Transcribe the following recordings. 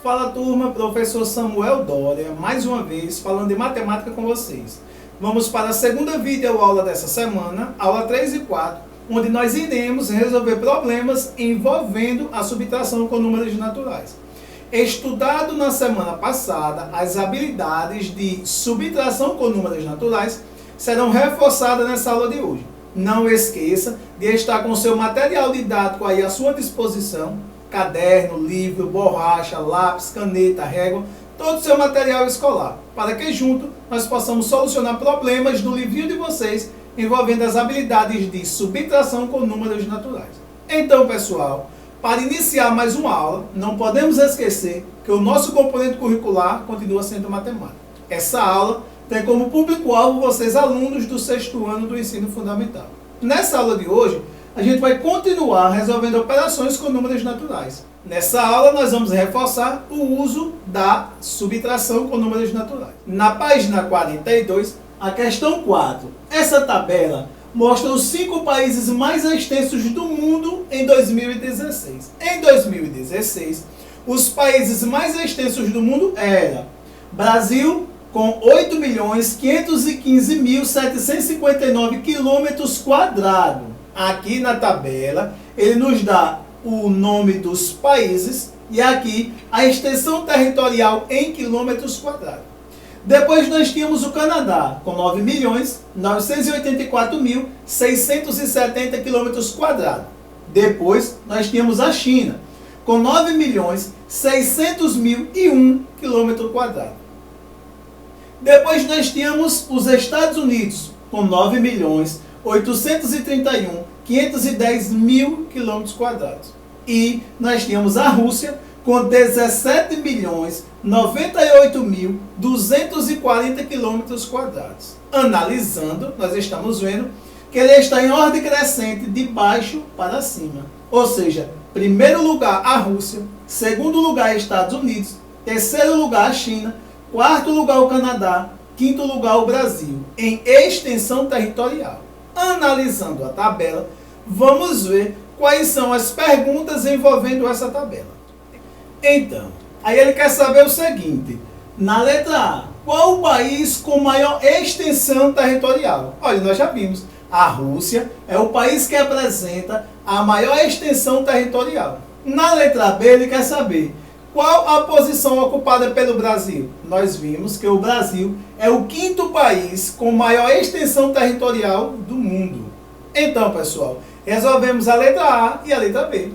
Fala turma, professor Samuel Dória, mais uma vez falando de matemática com vocês. Vamos para a segunda videoaula dessa semana, aula 3 e 4, onde nós iremos resolver problemas envolvendo a subtração com números naturais. Estudado na semana passada, as habilidades de subtração com números naturais serão reforçadas nessa aula de hoje. Não esqueça de estar com o seu material didático aí à sua disposição, caderno, livro, borracha, lápis, caneta, régua, todo o seu material escolar, para que junto nós possamos solucionar problemas do livrinho de vocês envolvendo as habilidades de subtração com números naturais. Então, pessoal, para iniciar mais uma aula, não podemos esquecer que o nosso componente curricular continua sendo matemática. Essa aula tem como público-alvo vocês, alunos do 6º ano do ensino fundamental. Nessa aula de hoje, a gente vai continuar resolvendo operações com números naturais. Nessa aula, nós vamos reforçar o uso da subtração com números naturais. Na página 42, a questão 4. Essa tabela mostra os 5 países mais extensos do mundo em 2016. Em 2016, os países mais extensos do mundo eram Brasil, com 8.515.759 km². Aqui na tabela, ele nos dá o nome dos países e aqui a extensão territorial em km². Depois nós tínhamos o Canadá, com 9.984.670 km². Depois nós tínhamos a China, com 9.600.001 km². Depois nós tínhamos os Estados Unidos, com 9.831.510 km². E nós tínhamos a Rússia, com 17.098.240 km². Analisando, nós estamos vendo que ele está em ordem crescente de baixo para cima. Ou seja, primeiro lugar a Rússia, segundo lugar Estados Unidos, terceiro lugar a China, quarto lugar o Canadá, quinto lugar o Brasil, em extensão territorial. Analisando a tabela, vamos ver quais são as perguntas envolvendo essa tabela. Então, aí ele quer saber o seguinte: na letra A, qual o país com maior extensão territorial? Olha, nós já vimos, a Rússia é o país que apresenta a maior extensão territorial. Na letra B, ele quer saber qual a posição ocupada pelo Brasil. Nós vimos que o Brasil é o 5º país com maior extensão territorial do mundo. Então, pessoal, resolvemos a letra A e a letra B.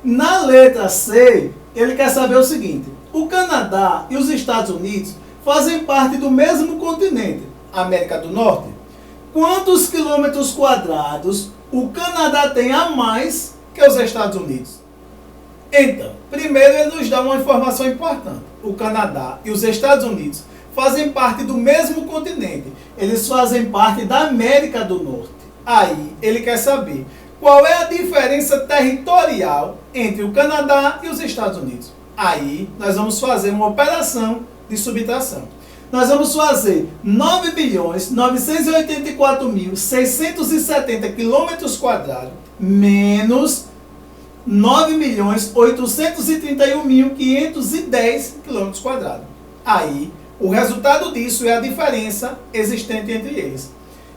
Na letra C, ele quer saber o seguinte: o Canadá e os Estados Unidos fazem parte do mesmo continente, América do Norte. Quantos km² o Canadá tem a mais que os Estados Unidos? Então, primeiro ele nos dá uma informação importante. O Canadá e os Estados Unidos fazem parte do mesmo continente. Eles fazem parte da América do Norte. Aí, ele quer saber qual é a diferença territorial entre o Canadá e os Estados Unidos. Aí, nós vamos fazer uma operação de subtração. Nós vamos fazer 9.984.670 km² menos 9.831.510 km². Aí, o resultado disso é a diferença existente entre eles.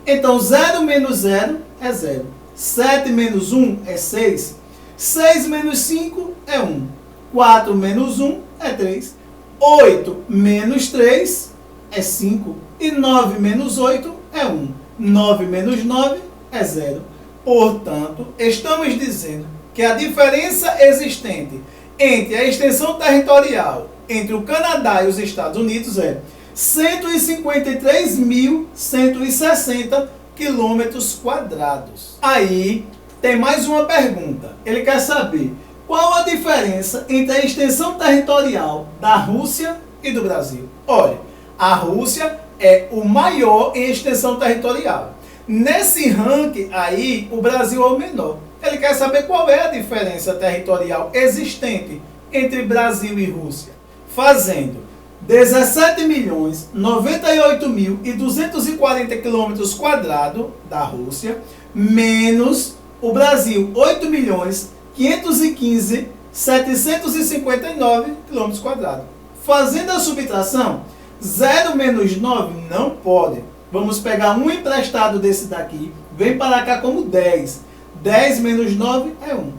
Então, 0 menos 0 é 0. 7 menos 1 é 6. 6 menos 5 é 1. 4 menos 1 é 3. 8 menos 3 é 5. E 9 menos 8 é 1. 9 menos 9 é 0. Portanto, estamos dizendo que a diferença existente entre a extensão territorial entre o Canadá e os Estados Unidos é 153.160 km². Aí tem mais uma pergunta. Ele quer saber qual a diferença entre a extensão territorial da Rússia e do Brasil. Olha, a Rússia é o maior em extensão territorial. Nesse ranking aí, o Brasil é o menor. Ele quer saber qual é a diferença territorial existente entre Brasil e Rússia. Fazendo 17.098.240 km² da Rússia, menos o Brasil, 8.515.759 km². Fazendo a subtração, 0 menos 9 não pode. Vamos pegar um emprestado desse daqui, vem para cá como 10. 10 menos 9 é 1.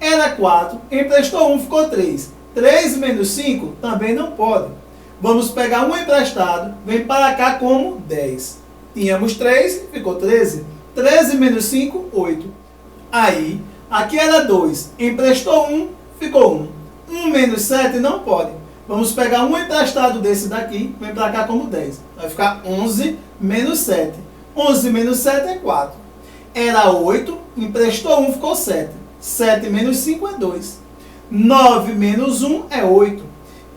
Era 4, emprestou 1, ficou 3. 3 menos 5 também não pode. Vamos pegar um emprestado, vem para cá como 10. Tínhamos 3, ficou 13. 13 menos 5, 8. Aí, aqui era 2, emprestou 1, ficou 1. 1 menos 7 não pode. Vamos pegar um emprestado desse daqui, vem para cá como 10. Vai ficar 11 menos 7. 11 menos 7 é 4. Era 8, emprestou 1, ficou 7. 7 menos 5 é 2. 9 menos 1 é 8.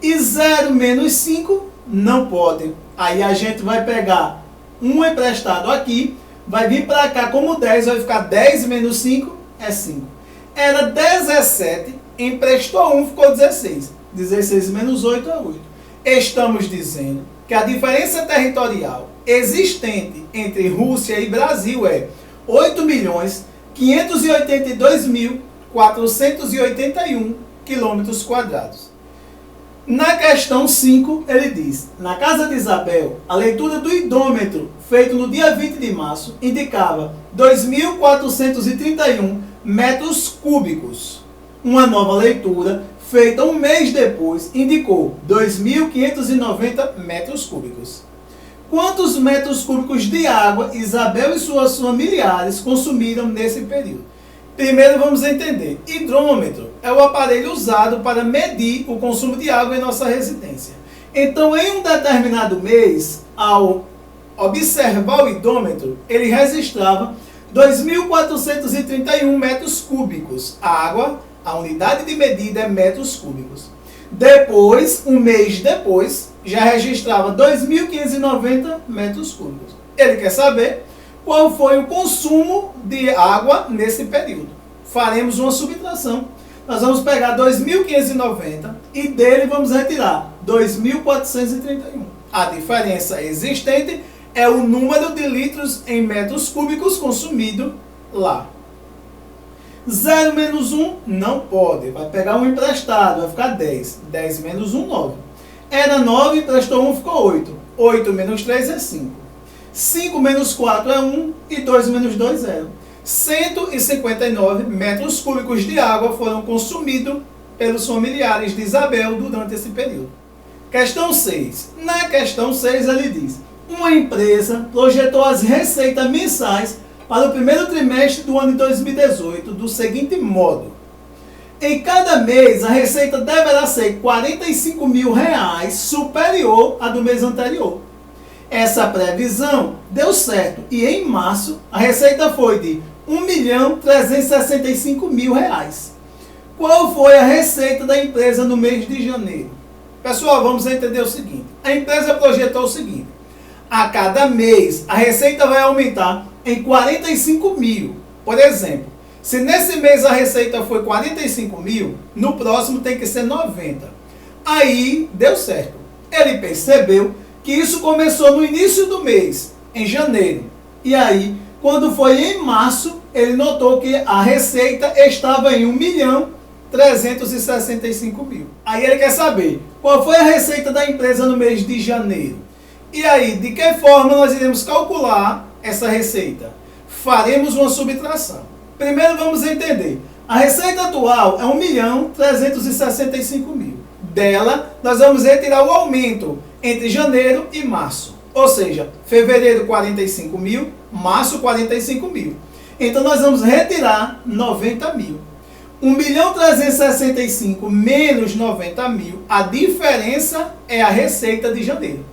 E 0 menos 5 não pode. Aí a gente vai pegar um emprestado aqui, vai vir para cá como 10, vai ficar 10 menos 5 é 5. Era 17, emprestou 1, ficou 16. 16 menos 8 é 8. Estamos dizendo que a diferença territorial existente entre Rússia e Brasil é 8.582.481 km². Na questão 5, ele diz: na casa de Isabel, a leitura do idômetro, feito no dia 20 de março, indicava 2.431 metros cúbicos. Uma nova leitura, feita um mês depois, indicou 2.590 metros cúbicos. Quantos metros cúbicos de água Isabel e suas familiares consumiram nesse período? Primeiro vamos entender. Hidrômetro é o aparelho usado para medir o consumo de água em nossa residência. Então, em um determinado mês, ao observar o hidrômetro, ele registrava 2.431 metros cúbicos. A água, a unidade de medida é metros cúbicos. Depois, um mês depois, já registrava 2.590 metros cúbicos. Ele quer saber qual foi o consumo de água nesse período. Faremos uma subtração. Nós vamos pegar 2.590 e dele vamos retirar 2.431. A diferença existente é o número de litros em metros cúbicos consumido lá. 0 menos 1 não pode. Vai pegar um emprestado, vai ficar 10. 10 menos 1, 9. Era 9, emprestou 1, ficou 8. 8 menos 3 é 5. 5 menos 4 é 1 e 2 menos 2 é 0. 159 metros cúbicos de água foram consumidos pelos familiares de Isabel durante esse período. Questão 6. Na questão 6 ele diz: uma empresa projetou as receitas mensais para o primeiro trimestre do ano de 2018 do seguinte modo: em cada mês a receita deverá ser R$ 45.000 superior à do mês anterior. Essa previsão deu certo e em março a receita foi de R$ 1.365.000. Qual foi a receita da empresa no mês de janeiro? Pessoal, vamos entender o seguinte. A empresa projetou o seguinte: a cada mês a receita vai aumentar em 45 mil. Por exemplo, se nesse mês a receita foi 45 mil, no próximo tem que ser 90. Aí deu certo. Ele percebeu que isso começou no início do mês, em janeiro. E aí, quando foi em março, ele notou que a receita estava em 1.365.000. Aí ele quer saber qual foi a receita da empresa no mês de janeiro. E aí, de que forma nós iremos calcular essa receita? Faremos uma subtração. Primeiro vamos entender. A receita atual é 1.365.000. Dela, nós vamos retirar o aumento entre janeiro e março. Ou seja, fevereiro 45 mil, março 45 mil. Então nós vamos retirar 90 mil. 1.365 menos 90 mil, a diferença é a receita de janeiro.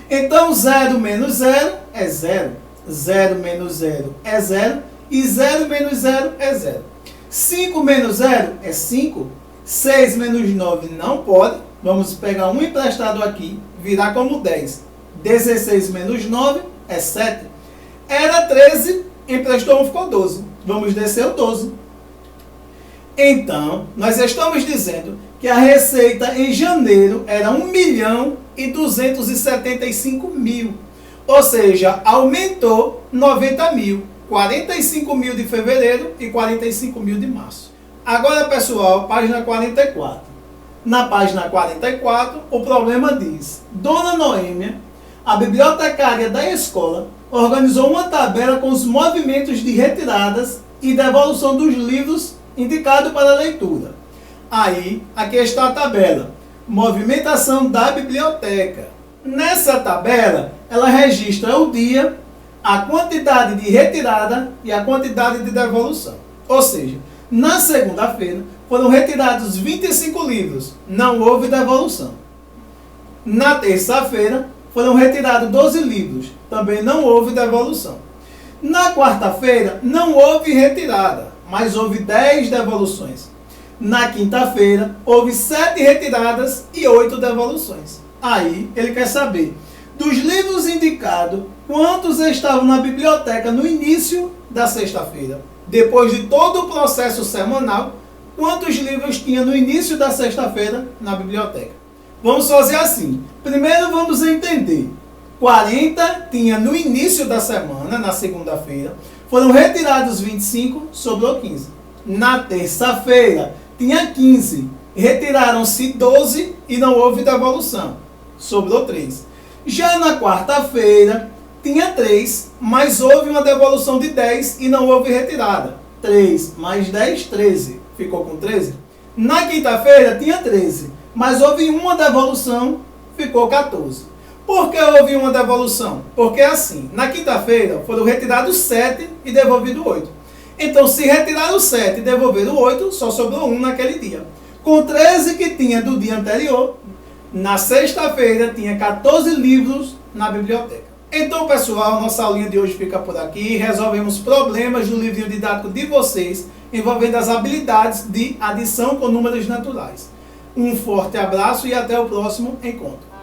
Então 0 menos 0 é 0. 0 menos 0 é 0. E 0 menos 0 é 0. 5 menos 0 é 5. 6 menos 9 não pode. Vamos pegar um emprestado aqui, virar como 10. 16 menos 9 é 7. Era 13, emprestou 1, ficou 12. Vamos descer o 12. Então, nós estamos dizendo que a receita em janeiro era 1.365.000. 1.275 mil. Ou seja, aumentou 90 mil. 45 mil de fevereiro e 45 mil de março. Agora, pessoal, página 44. Na página 44, o problema diz: Dona Noêmia, a bibliotecária da escola, organizou uma tabela com os movimentos de retiradas e devolução dos livros indicados para leitura. Aí, aqui está a tabela. Movimentação da biblioteca. Nessa tabela, ela registra o dia, a quantidade de retirada e a quantidade de devolução. Ou seja, na segunda-feira foram retirados 25 livros, não houve devolução. Na terça-feira foram retirados 12 livros, também não houve devolução. Na quarta-feira não houve retirada, mas houve 10 devoluções. Na quinta-feira houve 7 retiradas e 8 devoluções. Aí ele quer saber, dos livros indicados, quantos estavam na biblioteca no início da sexta-feira? Depois de todo o processo semanal, quantos livros tinha no início da sexta-feira na biblioteca? Vamos fazer assim. Primeiro vamos entender. 40 tinha no início da semana, na segunda-feira. Foram retirados 25, sobrou 15. Na terça-feira tinha 15. Retiraram-se 12 e não houve devolução. Sobrou 3. Já na quarta-feira tinha 3, mas houve uma devolução de 10 e não houve retirada. 3 mais 10, 13. Ficou com 13? Na quinta-feira tinha 13, mas houve uma devolução, ficou 14. Por que houve uma devolução? Porque assim, na quinta-feira foram retirados 7 e devolvido 8. Então, se retiraram 7 e devolveram 8, só sobrou 1 naquele dia. Com 13 que tinha do dia anterior, na sexta-feira tinha 14 livros na biblioteca. Então, pessoal, nossa aulinha de hoje fica por aqui. Resolvemos problemas do livrinho didático de vocês envolvendo as habilidades de adição com números naturais. Um forte abraço e até o próximo encontro.